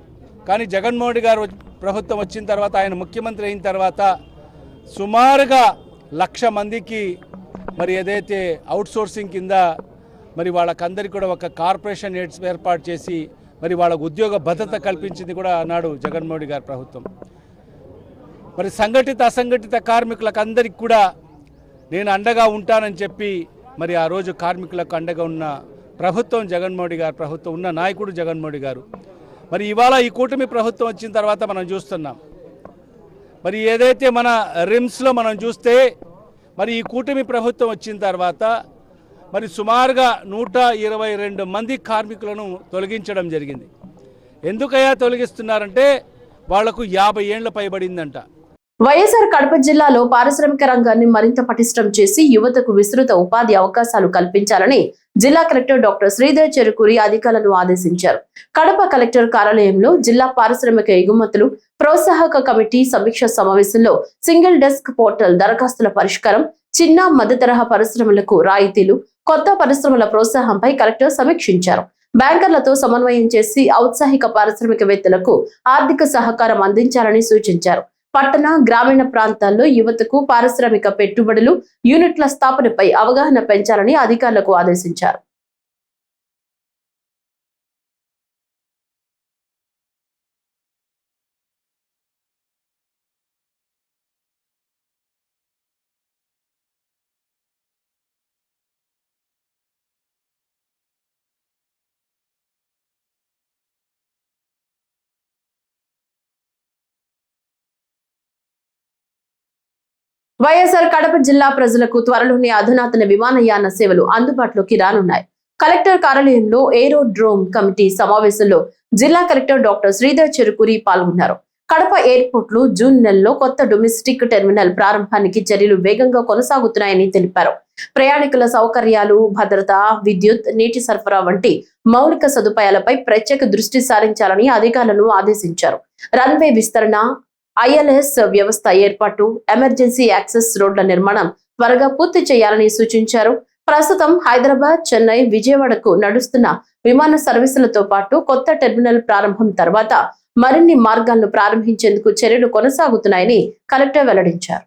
కానీ జగన్మోహన్ రెడ్డి గారు ప్రభుత్వం వచ్చిన తర్వాత, ఆయన ముఖ్యమంత్రి అయిన తర్వాత సుమారుగా 1,00,000 మందికి మరి ఏదైతే అవుట్సోర్సింగ్ కింద మరి వాళ్ళకందరికీ కూడా ఒక కార్పొరేషన్ ఏర్పాటు చేసి మరి వాళ్ళకు ఉద్యోగ భద్రత కల్పించింది కూడా ఆనాడు జగన్మోహన్ రెడ్డి గారి ప్రభుత్వం. మరి సంఘటిత అసంఘటిత కార్మికులకు అందరికీ కూడా నేను అండగా ఉంటానని చెప్పి మరి ఆ రోజు కార్మికులకు అండగా ఉన్న ప్రభుత్వం జగన్మోహన్ రెడ్డి గారి ప్రభుత్వం, ఉన్న నాయకుడు జగన్మోహన్ రెడ్డి గారు. మరి ఇవాళ ఈ కూటమి ప్రభుత్వం వచ్చిన తర్వాత మనం చూస్తున్నాం, మరి ఏదైతే మన రిమ్స్లో మనం చూస్తే మరి ఈ కూటమి ప్రభుత్వం వచ్చిన తర్వాత మరి సుమారుగా 122 మంది కార్మికులను తొలగించడం జరిగింది. ఎందుకయ్యా తొలగిస్తున్నారంటే వాళ్లకు 50 ఏళ్ల పైబడిందంట. వైఎస్ఆర్ కడప జిల్లాలో పారిశ్రామిక రంగాన్ని మరింత పటిష్టం చేసి యువతకు విస్తృత ఉపాధి అవకాశాలు కల్పించాలని జిల్లా కలెక్టర్ డాక్టర్ శ్రీధర్ చెరుకూరి అధికారులను ఆదేశించారు. కడప కలెక్టర్ కార్యాలయంలో జిల్లా పారిశ్రామిక ఎగుమతులు ప్రోత్సాహక కమిటీ సమీక్ష సమావేశంలో సింగిల్ డెస్క్ పోర్టల్, దరఖాస్తుల పరిష్కారం, చిన్న మధ్య తరహా పరిశ్రమలకు రాయితీలు, కొత్త పరిశ్రమల ప్రోత్సాహంపై కలెక్టర్ సమీక్షించారు. బ్యాంకర్లతో సమన్వయం చేసి ఔత్సాహిక పారిశ్రామికవేత్తలకు ఆర్థిక సహకారం అందించాలని సూచించారు. పట్టణ గ్రామీణ ప్రాంతాల్లో యువతకు పారిశ్రామిక పెట్టుబడులు, యూనిట్ల స్థాపనపై అవగాహన పెంచాలని అధికారులకు ఆదేశించారు. వైఎస్ఆర్ కడప జిల్లా ప్రజలకు త్వరలోనే అధునాతన విమానయాన సేవలు అందుబాటులోకి రానున్నాయి. కలెక్టర్ కార్యాలయంలో ఏరోడ్రోమ్ కమిటీ సమావేశంలో జిల్లా కలెక్టర్ డాక్టర్ శ్రీధర్ చెరుకూరి పాల్గొన్నారు. కడప ఎయిర్పోర్ట్ లో జూన్ నెలలో కొత్త డొమెస్టిక్ టెర్మినల్ ప్రారంభానికి చర్యలు వేగంగా కొనసాగుతున్నాయని తెలిపారు. ప్రయాణికుల సౌకర్యాలు, భద్రత, విద్యుత్, నీటి సరఫరా వంటి మౌలిక సదుపాయాలపై ప్రత్యేక దృష్టి సారించాలని అధికారులను ఆదేశించారు. రన్వే విస్తరణ, ILS వ్యవస్థ ఏర్పాటు, ఎమర్జెన్సీ యాక్సెస్ రోడ్ల నిర్మాణం త్వరగా పూర్తి చేయాలని సూచించారు. ప్రస్తుతం హైదరాబాద్, చెన్నై, విజయవాడకు నడుస్తున్న విమాన సర్వీసులతో పాటు కొత్త టెర్మినల్ ప్రారంభం తర్వాత మరిన్ని మార్గాలను ప్రారంభించేందుకు చర్యలు కొనసాగుతున్నాయని కలెక్టర్ వెల్లడించారు.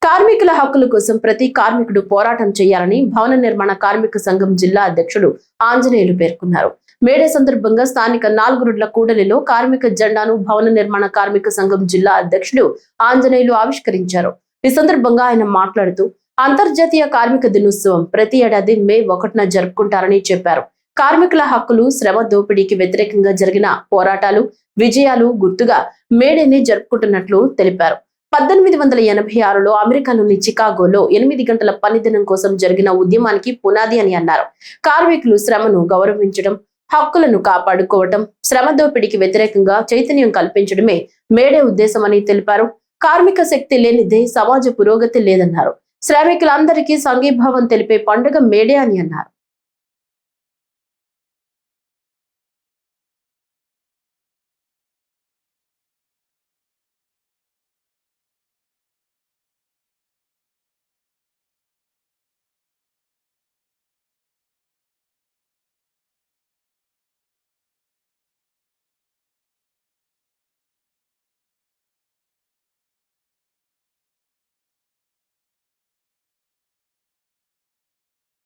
కార్మికుల హక్కుల కోసం ప్రతి కార్మికుడు పోరాటం చేయాలని భవన నిర్మాణ కార్మిక సంఘం జిల్లా అధ్యక్షుడు ఆంజనేయులు పేర్కొన్నారు. మేడే సందర్భంగా స్థానిక 4 రోడ్ల కూడలిలో కార్మిక జెండాను భవన నిర్మాణ కార్మిక సంఘం జిల్లా అధ్యక్షుడు ఆంజనేయులు ఆవిష్కరించారు. ఈ సందర్భంగా ఆయన మాట్లాడుతూ అంతర్జాతీయ కార్మిక దినోత్సవం ప్రతి ఏడాది మే 1న జరుపుకుంటారని చెప్పారు. కార్మికుల హక్కులు, శ్రమ దోపిడీకి వ్యతిరేకంగా జరిగిన పోరాటాలు, విజయాలు గుర్తుగా మేడేని జరుపుకుంటున్నట్లు తెలిపారు. 1886లో అమెరికాలోని చికాగోలో 8 గంటల పనిదినం కోసం జరిగిన ఉద్యమానికి పునాది అని అన్నారు. కార్మికులు శ్రమను గౌరవించడం, హక్కులను కాపాడుకోవటం, శ్రమ దోపిడీకి వ్యతిరేకంగా చైతన్యం కల్పించడమే మేడే ఉద్దేశమని తెలిపారు. కార్మిక శక్తి లేనిదే సమాజ పురోగతి లేదన్నారు. శ్రామికులందరికీ సంఘీభావం తెలిపే పండుగ మేడే అని అన్నారు.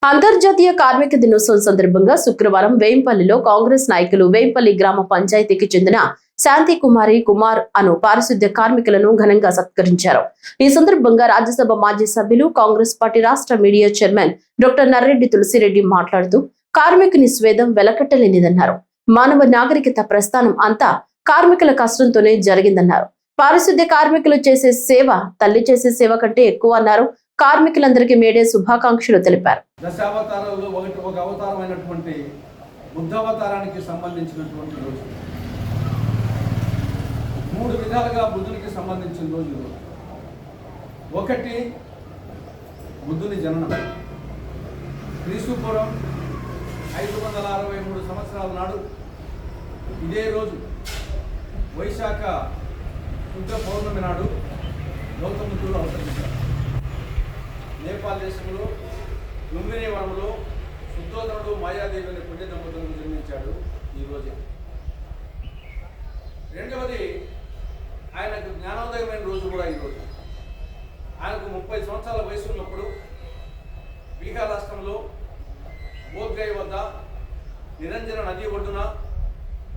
అంతర్జాతీయ కార్మిక దినోత్సవం సందర్భంగా శుక్రవారం వేంపల్లిలో కాంగ్రెస్ నాయకులు వేంపల్లి గ్రామ పంచాయతీకి చెందిన శాంతి కుమార్ అను పారిశుద్ధ్య కార్మికులను ఘనంగా సత్కరించారు. ఈ సందర్భంగా రాజ్యసభ మాజీ సభ్యులు, కాంగ్రెస్ పార్టీ రాష్ట్ర media chairman doctor Narreddy Tulasireddy మాట్లాడుతూ కార్మికుని స్వేదం వెలకట్టలేనిదన్నారు. మానవ నాగరికత ప్రస్థానం అంతా కార్మికుల కష్టంతోనే జరిగిందన్నారు. పారిశుద్ధ్య కార్మికులు చేసే సేవ తల్లి చేసే సేవ కంటే ఎక్కువ అన్నారు. కార్మికులందరికీ మేడే శుభాకాంక్షలు తెలిపారు. దశావతారాల్లో ఒక అవతారమైనటువంటి బుద్ధావతారానికి సంబంధించినటువంటి రోజు, 3 విధాలుగా బుద్ధునికి సంబంధించిన రోజు. ఒకటి బుద్ధుని జననం. క్రీస్తుపూర్వం 563 సంవత్సరాల నాడు ఇదే రోజు వైశాఖ శుద్ధ పౌర్ణమి నాడు గౌతమ బుద్ధుడు అవతరించారు. నేపాల్ దేశంలో లుంబిని వనంలో శుద్ధోదనుడు మాయాదేవి అనే పుణ్య దంపతులను జన్మించాడు ఈ రోజే. రెండవది ఆయనకు జ్ఞానోదయమైన రోజు కూడా ఈరోజు. ఆయనకు 30 సంవత్సరాల వయసు ఉన్నప్పుడు బీహార్ రాష్ట్రంలో బోధ్గయ వద్ద నిరంజన నది ఒడ్డున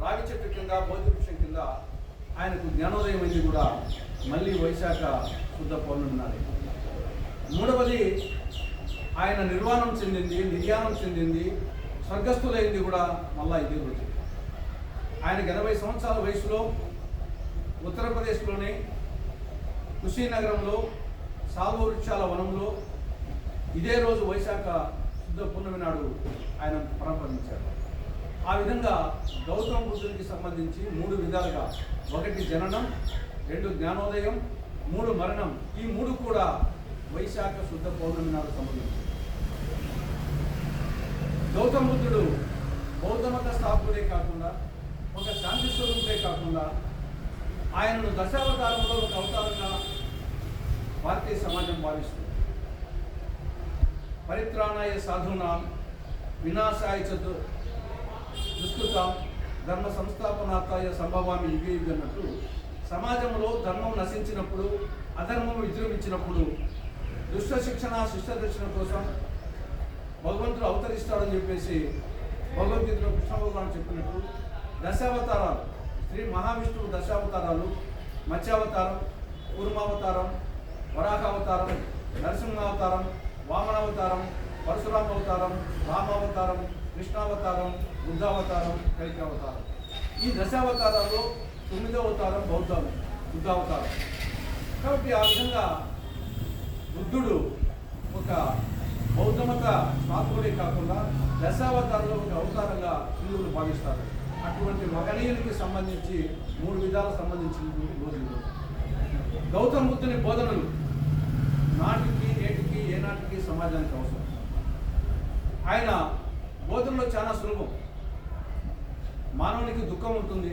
రావి చెట్టు కింద బోధి వృక్షం కింద ఆయనకు జ్ఞానోదయం అయింది కూడా మళ్ళీ వైశాఖ శుద్ధ పౌర్ణమి నాడు. మూడవది ఆయన నిర్వాణం చెందింది, నిర్యాణం చెందింది, స్వర్గస్థులైంది కూడా మళ్ళా ఇదే రోజు. ఆయనకు 80 సంవత్సరాల వయసులో ఉత్తరప్రదేశ్లోని కుషీనగరంలో సాల్వ వృక్షాల వనంలో ఇదే రోజు వైశాఖ శుద్ధ పూర్ణమి నాడు ఆయన పరమపదించాడు. ఆ విధంగా గౌతమ బుద్ధునికి సంబంధించి 3 విధాలుగా, 1 జననం, 2 జ్ఞానోదయం, 3 మరణం, ఈ 3 కూడా వైశాఖ శుద్ధ పౌర్ణమి నాడు సంబంధించింది. గౌతమ బుద్ధుడు బౌద్ధ మత స్థాపకుడే కాకుండా, ఒక శాంతి స్వరూపుడే కాకుండా, ఆయనను దశావతారంలో ఒక అవతారంగా భారతీయ సమాజం భావిస్తుంది. పరిత్రాణాయ సాధూనాం వినాశాయ దుష్కృతాం ధర్మ సంస్థాపనార్థాయ సంభవామి యుగే యుగ అన్నట్టు సమాజంలో ధర్మం నశించినప్పుడు, అధర్మం విజృంభించినప్పుడు దుష్ట శిక్షణ, శిష్ట దర్శన కోసం భగవంతుడు అవతరిస్తాడని చెప్పేసి భగవద్గీతలో కృష్ణ భగవాన్ చెప్పినట్టు దశావతారాలు, శ్రీ మహావిష్ణువు దశావతారాలు, మత్స్యావతారం, కూర్మావతారం, వరాహావతారం, నరసింహావతారం, వామనావతారం, పరశురామ అవతారం, రామావతారం, కృష్ణావతారం, బుద్ధావతారం, కలికావతారం. ఈ దశావతారాల్లో 9వ అవతారం బుద్ధావతారం. కాబట్టి ఆ విధంగా బుద్ధుడు ఒక బౌద్ధమత స్థాపకుడే కాకుండా దశావతారంలో ఒక అవతారంగా హిందువులు భావిస్తారు. అటువంటి మహనీయునికి సంబంధించి 3 విధాలకు సంబంధించినటువంటి రోజులు. గౌతమ బుద్ధుని బోధనలు నాటికి నేటికి ఏనాటికి సమాజానికి అవసరం. ఆయన బోధనలో చాలా సులభం. మానవునికి దుఃఖం ఉంటుంది,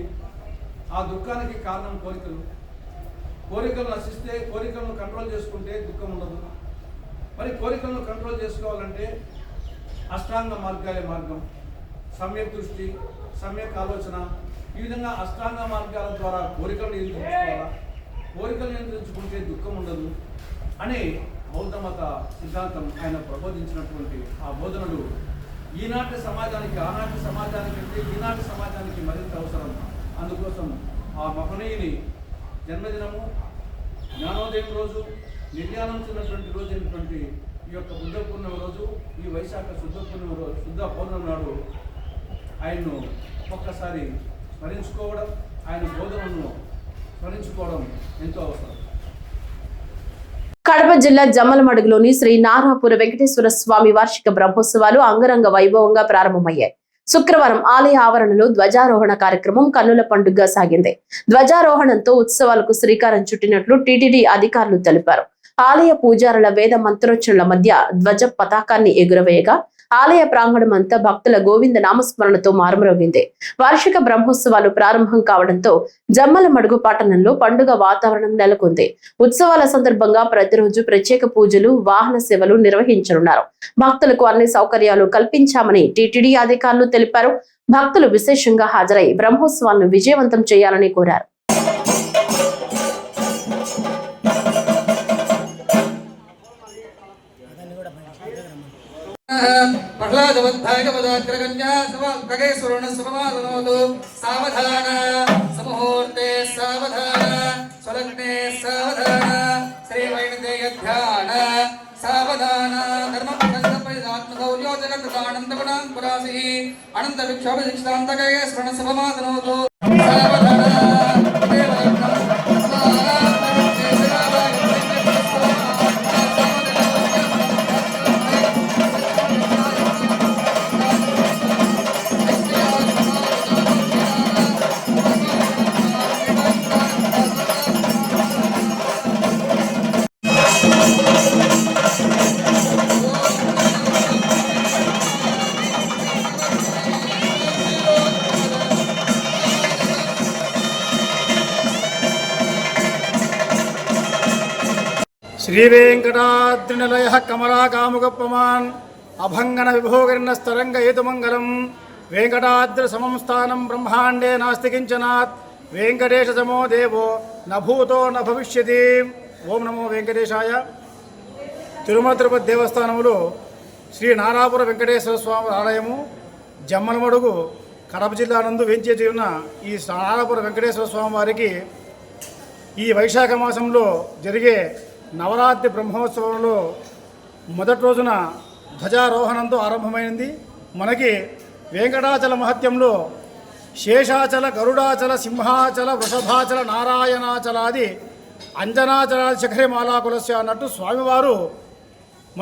ఆ దుఃఖానికి కారణం కోరికలు. కోరికలు నశిస్తే, కోరికలను కంట్రోల్ చేసుకుంటే దుఃఖం ఉండదు. మరి కోరికలను కంట్రోల్ చేసుకోవాలంటే అష్టాంగ మార్గాలే మార్గం. సమ్యక్ దృష్టి, సమ్యక్ ఆలోచన, ఈ విధంగా అష్టాంగ మార్గాల ద్వారా కోరికలు నియంత్రించుకోవాలా. కోరికలు నియంత్రించుకుంటే దుఃఖం ఉండదు అనే బౌద్ధ మత సిద్ధాంతం ఆయన ప్రబోధించినటువంటి ఆ బోధనలు ఈనాటి సమాజానికి, ఆనాటి సమాజానికి అంటే ఈనాటి సమాజానికి మరింత అవసరం. అందుకోసం ఆ మహనీయుని జన్మదినము, జ్ఞానోదయం రోజు, నిర్యాణం చెందినటువంటి రోజు అయినటువంటి ఈ యొక్క బుద్ధ పూర్ణిమ రోజు, ఈ వైశాఖ శుద్ధ పూర్ణిమ రోజు, శుద్ధ పౌర్ణమి నాడు ఆయన్ను ఒక్కసారి స్మరించుకోవడం, ఆయన బోధనను స్మరించుకోవడం ఎంతో అవసరం. కడప జిల్లా జమ్మలమడుగులోని శ్రీ నారాపుర వెంకటేశ్వర స్వామి వార్షిక బ్రహ్మోత్సవాలు అంగరంగ వైభవంగా ప్రారంభమయ్యాయి. శుక్రవారం ఆలయ ఆవరణలో ధ్వజారోహణ కార్యక్రమం కన్నుల పండుగగా సాగింది. ధ్వజారోహణంతో ఉత్సవాలకు శ్రీకారం చుట్టినట్లు టీటీడీ అధికారులు తెలిపారు. ఆలయ పూజారుల వేద మంత్రోచ్చరణల మధ్య ధ్వజ పతాకాన్ని ఎగురవేయగా ఆలయ ప్రాంగణం అంతా భక్తుల గోవింద నామస్మరణతో మారుమ్రోగింది. వార్షిక బ్రహ్మోత్సవాలు ప్రారంభం కావడంతో జమ్మలమడుగు పట్టణంలో పండుగ వాతావరణం నెలకొంది. ఉత్సవాల సందర్భంగా ప్రతిరోజు ప్రత్యేక పూజలు, వాహన సేవలు నిర్వహించనున్నారు. భక్తులకు అన్ని సౌకర్యాలు కల్పించామని టీటీడీ అధికారులు తెలిపారు. భక్తులు విశేషంగా హాజరై బ్రహ్మోత్సవాలను విజయవంతం చేయాలని కోరారు. ప్రహ్లాదవద్ధాయకపదాగ్రగణ్యా సమగ్రగేశ్వరుణ సమమాదనోదు సావధాన సమూహూర్తే సావధాన స్వలగ్నే సావధాన శ్రీవైణదేయధ్యాన సావధాన ధర్మపరిదాత్మగౌర్యో జగద్దానందగుణాంకురాసి అనంత విక్షోభశిక్షాంతగేశ్వరుణ సమమాదనోదు సావధాన శ్రీవేంకటాద్రినిలయ కమలాకాముకప్పమాన్ అభంగన విభోగర్ణస్తరంగ హేతుమంగళం వెంకటాద్రి సమం స్థానం బ్రహ్మాండే నాస్తి కించనాత్ వెంకటేశ సమో దేవో నభూతో న భవిష్యతి. ఓం నమో వెంకటేశాయ. తిరుమల తిరుపతి దేవస్థానములో శ్రీ నారాపుర వెంకటేశ్వర స్వామి ఆలయము జమ్మలమడుగు కడప జిల్లా నందు వేంచేసి ఉన్న ఈ నారాపుర వెంకటేశ్వర స్వామి వారికి ఈ వైశాఖ మాసంలో జరిగే నవరాత్రి బ్రహ్మోత్సవంలో మొదటి రోజున ధ్వజారోహణంతో ఆరంభమైంది. మనకి వెంకటాచల మహత్యంలో శేషాచల, గరుడాచల, సింహాచల, వృషభాచల, నారాయణాచలాది అంజనాచలాది శిఖరి మాలాకులస్య అన్నట్టు స్వామివారు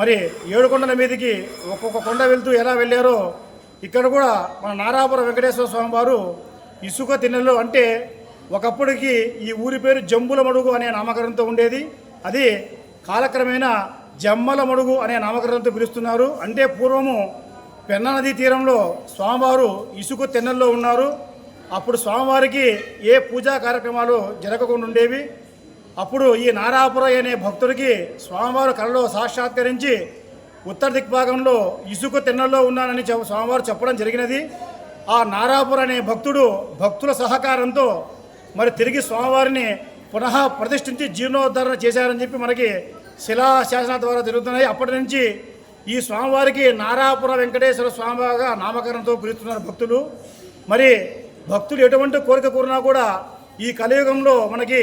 మరి 7 కొండల మీదకి ఒక్కొక్క కొండ వెళ్తూ ఎలా వెళ్ళారో ఇక్కడ కూడా మన నారాపుర వెంకటేశ్వర స్వామి వారు ఇసుక తిన్నెలో, అంటే ఒకప్పటికి ఈ ఊరి పేరు జంబులమడుగు అనే నామకరణంతో ఉండేది. అది కాలక్రమేణా జమ్మలమడుగు అనే నామకరణంతో పిలుస్తున్నారు. అంటే పూర్వము పెన్నా నదీ తీరంలో స్వామివారు ఇసుక తెన్నెల్లో ఉన్నారు. అప్పుడు స్వామివారికి ఏ పూజా కార్యక్రమాలు జరగకుండా ఉండేవి. అప్పుడు ఈ నారాపుర అనే భక్తుడికి స్వామివారు కలలో సాక్షాత్కరించి ఉత్తర దిక్భాగంలో ఇసుక తెన్నెల్లో ఉన్నానని స్వామివారు చెప్పడం జరిగినది. ఆ నారాపుర అనే భక్తుడు భక్తుల సహకారంతో మరి తిరిగి స్వామివారిని పునః ప్రతిష్ఠించి జీర్ణోద్ధరణ చేశారని చెప్పి మనకి శిలాశాసన ద్వారా జరుగుతున్నాయి. అప్పటి నుంచి ఈ స్వామివారికి నారాపుర వెంకటేశ్వర స్వామిగా నామకరణంతో పిలుస్తున్నారు భక్తులు. మరి భక్తులు ఎటువంటి కోరిక కోరినా కూడా ఈ కలియుగంలో మనకి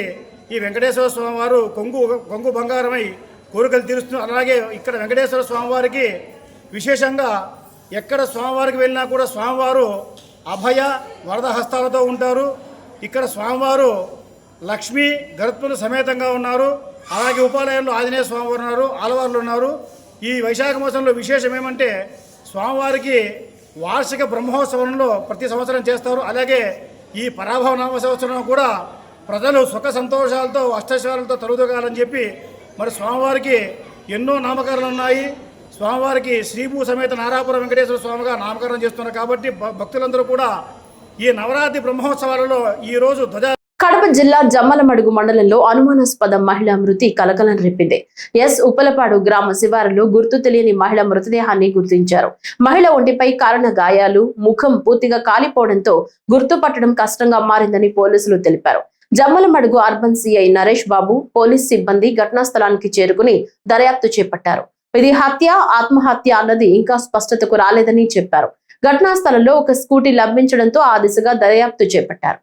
ఈ వెంకటేశ్వర స్వామివారు కొంగు బంగారమై కోరికలు తీరుస్తున్నారు. అలాగే ఇక్కడ వెంకటేశ్వర స్వామివారికి విశేషంగా ఎక్కడ స్వామివారికి వెళ్ళినా కూడా స్వామివారు అభయ వరద హస్తాలతో ఉంటారు. ఇక్కడ స్వామివారు లక్ష్మీ గరుత్ములు సమేతంగా ఉన్నారు. అలాగే ఉపాలయంలో ఆంజనేయ స్వామివారు ఉన్నారు, ఆలవార్లు ఉన్నారు. ఈ వైశాఖ మాసంలో విశేషం ఏమంటే స్వామివారికి వార్షిక బ్రహ్మోత్సవంలో ప్రతి సంవత్సరం చేస్తారు. అలాగే ఈ పరాభవ నామ సంవత్సరం కూడా ప్రజలు సుఖ సంతోషాలతో అష్టైశ్వర్యాలతో తొలగగాలని చెప్పి మరి స్వామివారికి ఎన్నో నామకరణలు ఉన్నాయి. స్వామివారికి శ్రీభూ సమేత నారాపుర వెంకటేశ్వర స్వామిగా నామకరణం చేస్తున్నారు. కాబట్టి భక్తులందరూ కూడా ఈ నవరాత్రి బ్రహ్మోత్సవాలలో ఈరోజు కడప జిల్లా జమ్మలమడుగు మండలంలో అనుమానాస్పద మహిళా మృతి కలకలం రేపింది. ఉప్పలపాడు గ్రామ శివారులో గుర్తు తెలియని మహిళ మృతదేహాన్ని గుర్తించారు. మహిళ ఒంటిపై కారణ గాయాలు, ముఖం పూర్తిగా కాలిపోవడంతో గుర్తుపట్టడం కష్టంగా మారిందని పోలీసులు తెలిపారు. జమ్మలమడుగు అర్బన్ సిఐ నరేష్ బాబు, పోలీస్ సిబ్బంది ఘటనా స్థలానికి చేరుకుని దర్యాప్తు చేపట్టారు. ఇది హత్య, ఆత్మహత్య అన్నది ఇంకా స్పష్టతకు రాలేదని చెప్పారు. ఘటనా స్థలంలో ఒక స్కూటీ లభించడంతో ఆ దిశగా దర్యాప్తు చేపట్టారు.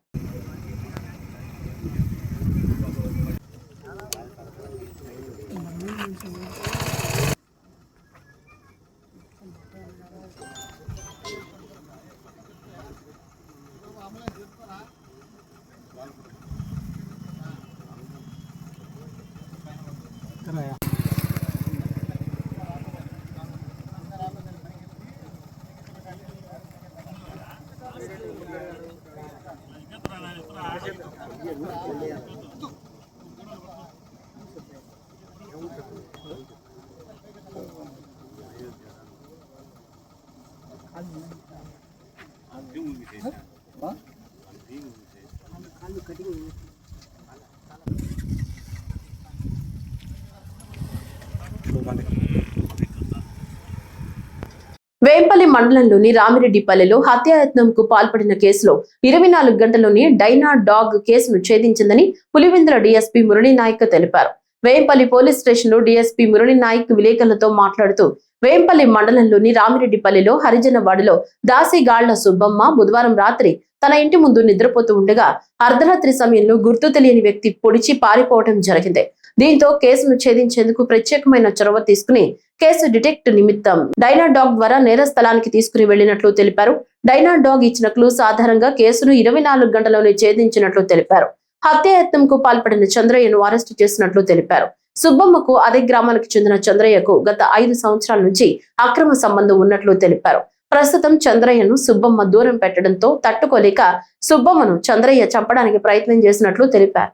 వేంపల్లి మండలంలోని రామిరెడ్డిపల్లెలో హత్యాయత్నంకు పాల్పడిన కేసులో 24 గంటల్లోనే డైనా డాగ్ కేసును ఛేదించిందని పులివెందుల డీఎస్పీ మురళీనాయక్ తెలిపారు. వేంపల్లి పోలీస్ స్టేషన్ లో డీఎస్పీ మురళీనాయక్ విలేకరులతో మాట్లాడుతూ వేంపల్లి మండలంలోని రామిరెడ్డిపల్లెలో హరిజనవాడలో దాసిగాళ్ల సుబ్బమ్మ బుధవారం రాత్రి తన ఇంటి ముందు నిద్రపోతూ ఉండగా అర్ధరాత్రి సమయంలో గుర్తు తెలియని వ్యక్తి పొడిచి పారిపోవడం జరిగింది. దీంతో కేసును ఛేదించేందుకు ప్రత్యేకమైన చొరవ తీసుకుని కేసు డిటెక్ట్ నిమిత్తం డైనా డాగ్ ద్వారా నేర స్థలానికి తీసుకుని వెళ్లినట్లు తెలిపారు. డైనా డాగ్ ఇచ్చిన క్లూస్ ఆధారంగా కేసును 24 గంటల్లోనే ఛేదించినట్లు తెలిపారు. హత్యాయత్నంకు పాల్పడిన చంద్రయ్యను అరెస్టు చేసినట్లు తెలిపారు. సుబ్బమ్మకు అదే గ్రామానికి చెందిన చంద్రయ్యకు గత 5 సంవత్సరాల నుంచి అక్రమ సంబంధం ఉన్నట్లు తెలిపారు. ప్రస్తుతం చంద్రయ్యను సుబ్బమ్మ దూరం పెట్టడంతో తట్టుకోలేక సుబ్బమ్మను చంద్రయ్య చంపడానికి ప్రయత్నం చేసినట్లు తెలిపారు.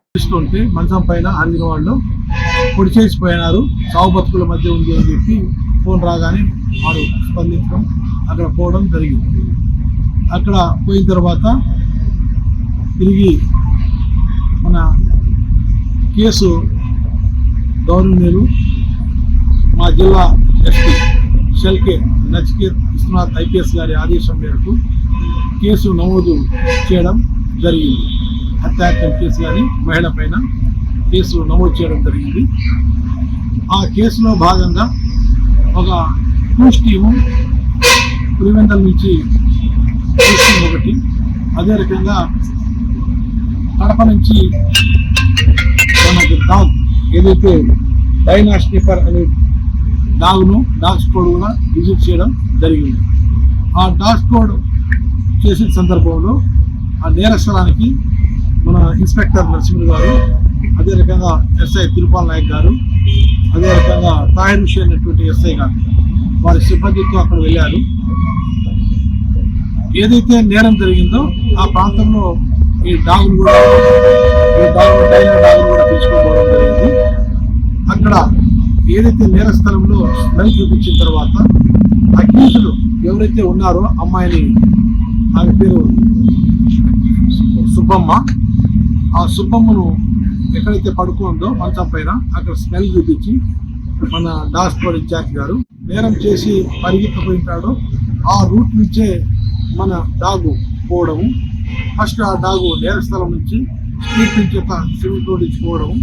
మంచం పైన ఆరిన వాళ్ళు పొడి చేసిపోయినారు, సాగు బతుకుల మధ్య ఉంది అని చెప్పి ఫోన్ రాగానే వారు స్పందించడం అక్కడ పోవడం జరిగింది. అక్కడ పోయిన తర్వాత తిరిగి మన కేసు గవర్నర్ మా జిల్లా ఎస్పీ షెల్కే నచికేత్ విశ్వనాథ్ ఐపీఎస్ గారి ఆదేశం మేరకు కేసు నమోదు చేయడం జరిగింది. హత్యాయత్నం కేసు కానీ మహిళ పైన కేసు నమోదు చేయడం జరిగింది. ఆ కేసులో భాగంగా ఒక క్లూస్ టీము పులివెందుల నుంచి ఒకటి, అదే రకంగా కడప నుంచి మనకు డాగ్ ఏదైతే డైనా స్నిఫర్ అనే డాగ్ స్క్వాడ్ కూడా విజిట్ చేయడం జరిగింది. ఆ డాగ్ స్క్వాడ్ చేసిన సందర్భంలో ఆ నేర స్థలానికి మన ఇన్స్పెక్టర్ నరసింహులు గారు, అదే రకంగా ఎస్ఐ తిరుపాల్ నాయక్ గారు, అదే రకంగా తాహిర్ హుషేన్ అనేటువంటి ఎస్ఐ గారు వారి సిబ్బందితో అక్కడ వెళ్ళారు. ఏదైతే నేరం జరిగిందో ఆ ప్రాంతంలో ఈ డాగులు కూడా తీసుకోవడం జరిగింది. అక్కడ ఏదైతే నేర స్థలంలో స్మెల్ చూపించిన తర్వాత అక్యూజులు ఎవరైతే ఉన్నారో అమ్మాయిని, ఆమె పేరు సుబ్బమ్మ, ఆ సుబ్బమ్మను ఎక్కడైతే పడుకుందో మంచం పైన అక్కడ స్మెల్ చూపించి మన డాగ్ స్క్వాడ్ ఇన్ఛార్జ్ గారు నేరం చేసి పరిగెత్తిపోయింటాడో ఆ రూట్ నుంచే మన డాగు పోవడము. ఫస్ట్ ఆ డాగు నేర స్థలం నుంచి స్ట్రీట్ నుంచి సిమెంట్ రోడ్ నుంచి పోవడము,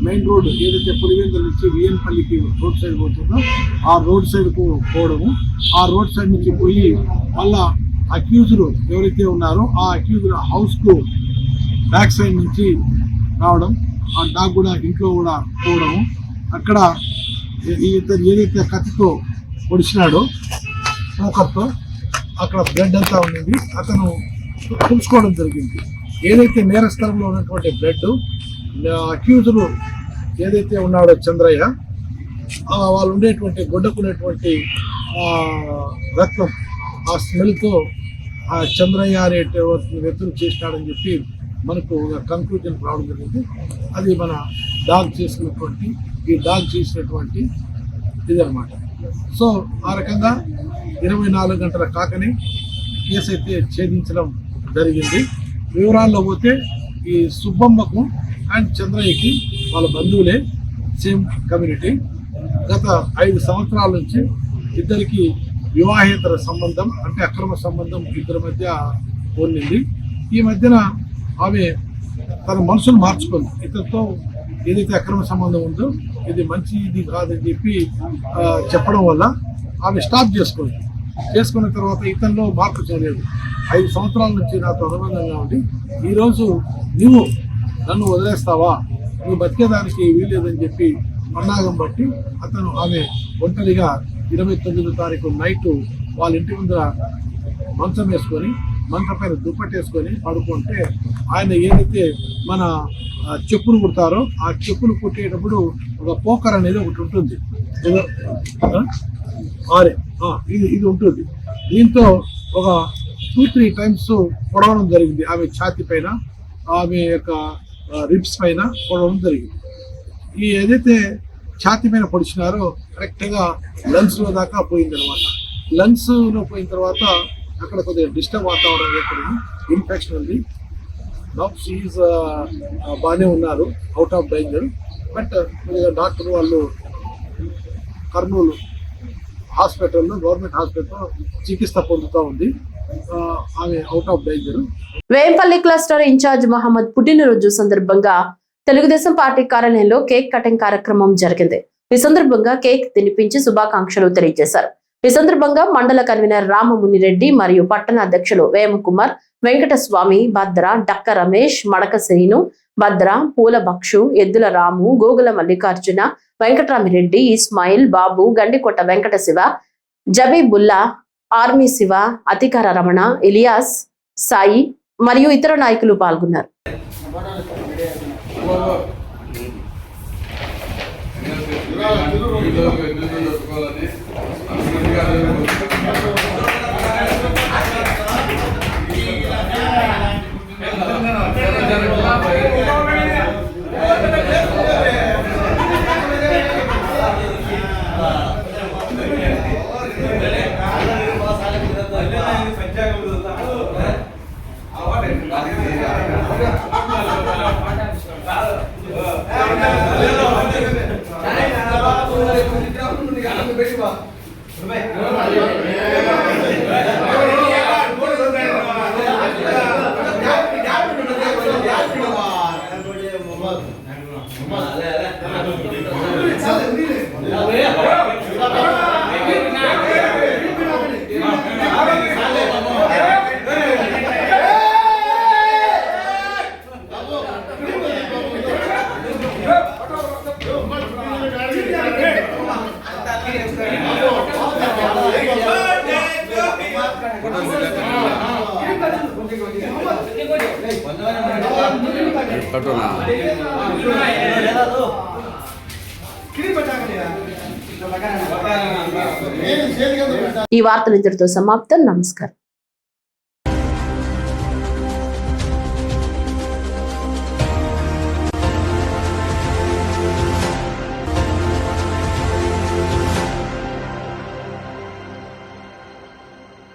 మెయిన్ రోడ్ ఏదైతే పులివెందుల నుంచి విఎన్పల్లికి రోడ్ సైడ్ పోతుందో ఆ రోడ్ సైడ్ కు పోవడము, ఆ రోడ్ సైడ్ నుంచి పోయి మళ్ళా అక్యూజులు ఎవరైతే ఉన్నారో ఆ అక్యూజుల హౌస్ కు బ్యాక్ సైడ్ నుంచి రావడం, ఆ డాగ్ కూడా ఇంట్లో కూడా పోవడము. అక్కడ ఏదైతే కత్తితో పొడిచినాడో పోకర్తో అక్కడ బ్లడ్ అంతా ఉండింది. అతను చూసుకోవడం జరిగింది. ఏదైతే నేర స్థలంలో ఉన్నటువంటి బ్లడ్ అక్యూజులు ఏదైతే ఉన్నాడో చంద్రయ్య, వాళ్ళు ఉండేటువంటి గొడ్డకునేటువంటి రక్తం ఆ స్మెల్తో ఆ చంద్రయ్య అనే వ్యక్తులు చేసినాడని చెప్పి మనకు కన్క్లూజన్ రావడం జరిగింది. అది మన డాగ్ చేసినటువంటి ఈ డాగ్ చేసినటువంటి ఇదన్నమాట. సో ఆ రకంగా 24 గంటల కాకనే కేసు అయితే ఛేదించడం జరిగింది. వివరాల్లో పోతే ఈ సుబ్బమ్మకు అండ్ చంద్రయ్యకి వాళ్ళ బంధువులే, సేమ్ కమ్యూనిటీ. గత 5 సంవత్సరాల నుంచి ఇద్దరికి వివాహేతర సంబంధం అంటే అక్రమ సంబంధం ఇద్దరి మధ్య ఉన్నింది. ఈ మధ్యన ఆమె తన మనసును మార్చుకుంది. ఇతనితో ఏదైతే అక్రమ సంబంధం ఉందో ఇది మంచిది కాదని చెప్పి చెప్పడం వల్ల ఆమె స్టాప్ చేసుకున్న తర్వాత ఇతనిలో మార్పు చేయలేదు. 5 సంవత్సరాల నుంచి నాతో అనుబంధంగా ఉండి ఈరోజు నువ్వు నన్ను వదిలేస్తావా, నువ్వు బతికేదానికి వీల్లేదని చెప్పి మన్నాగం బట్టి అతను ఆమె ఒంటరిగా 29వ తారీఖు నైట్ వాళ్ళ ఇంటి ముందర మంచం వేసుకొని మంచం పైన దుప్పట్టేసుకొని పడుకుంటే ఆయన ఏదైతే మన చెప్పులు కుడతారో ఆ చెప్పులు కుట్టేటప్పుడు ఒక పోకర్ అనేది ఒకటి ఉంటుంది, ఇది ఉంటుంది. దీంతో ఒక 2-3 టైమ్స్ పొడవడం జరిగింది ఆమె ఛాతి పైన, ఆమె యొక్క రిబ్స్ పైన పొడవడం జరిగింది. ఈ ఏదైతే ఛాతీ పైన పొడిచినారో కరెక్ట్గా లంగ్స్లో దాకా పోయిందనమాట. లంగ్స్లో పోయిన తర్వాత అక్కడ కొద్దిగా డిస్టర్బ్ వాతావరణం ఏర్పడింది, ఇన్ఫెక్షన్ ఉంది. నౌ షీఈస్ బాగానే ఉన్నారు, out of danger. But doctor వాళ్ళు కర్నూలు హాస్పిటల్లో, గవర్నమెంట్ హాస్పిటల్లో చికిత్స పొందుతూ ఉంది. ఆమె out of danger. Vempalli cluster incharge Mohammed పుట్టినరోజు సందర్భంగా తెలుగుదేశం పార్టీ కార్యాలయంలో కేక్ కటింగ్ కార్యక్రమం జరిగింది. ఈ సందర్భంగా కేక్ తినిపించి శుభాకాంక్షలు తెలియజేశారు. ఈ సందర్భంగా మండల కన్వీనర్ రామమునిరెడ్డి మరియు పట్టణ అధ్యక్షులు వేమకుమార్, వెంకటస్వామి, భద్ర, డక్క రమేష్, మడక శ్రీను, భద్ర, పూల బక్షు, ఎద్దుల రాము, గోగుల మల్లికార్జున, వెంకటరామిరెడ్డి, ఇస్మాయిల్, బాబు, గండికొట్ట వెంకట శివ, జబీబుల్లా, ఆర్మీ శివ, అతికార రమణ, ఇలియాస్, సాయి మరియు ఇతర నాయకులు పాల్గొన్నారు. ఈ వార్తలు ఇంతటితో సమాప్తం. నమస్కారం.